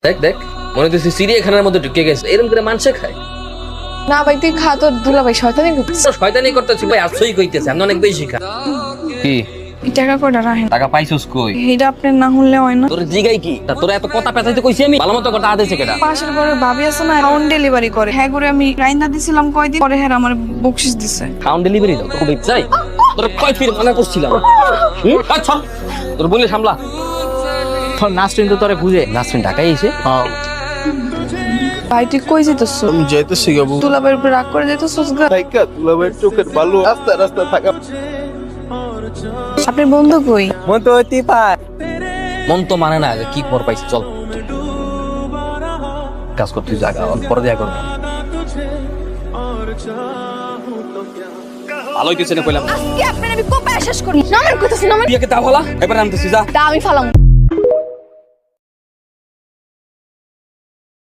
দেখ দেখ মনে হচ্ছে চিড়িয়াখানার মধ্যে ঢুকে গেছে, এরকম করে মানুষে খায় না ভাই তুই খা, তোর দুলাভাই শয়তানি করছিস। তো শয়তানি করতেছি ভাই, আসছই কইতেছে আমি অনেক বেশি খা কি এই টাকা কয়টা রাখেন, টাকা পাইছস কই? এইটা আপনার না হলে হয় না। তোর জিগাই কি তা, তোর এত কথা পেছাইতে কইছি আমি? ভালো মতো কথা আদেছে কেডা? পাশের ঘরে ভাবি আছে না, হোম ডেলিভারি করে, হ্যাঁ করে আমি রাইন্দা দিছিলাম কয়দিন পরে, হ্যাঁ আমার বকশিস দিছে। খাউন ডেলিভারি দাও তোকে চাই? তোর কয় ফির মানা করছিলাম আচ্ছা তোর বলে সামলা। তোর নাসরিন তো তোরে খুঁজে। নাসরিন ঢাকায় এসে ভাই তুই কই যেতেছ? আমি যাইতেছি গাবু দুলাভাইয়ের উপর রাগ করে যেতেছস গা? তাইকা দুলাভাইয়ের চোখের ভালো রাস্তা রাস্তা থাকা আপনার বন্ধু কই? মন তো হইতেই পায়। মন তো মানে না, কি খবর পাইছি চল কাজ করতে জায়গা পরে দেখা করবো। ভালোই কিছু না কইলাম আজকে আপনার আমি কোপায় শেষ করি। নামের কথা শুনে আমার তুই একে তা বলা এবার আনতেছি যা তা আমি ফালাম।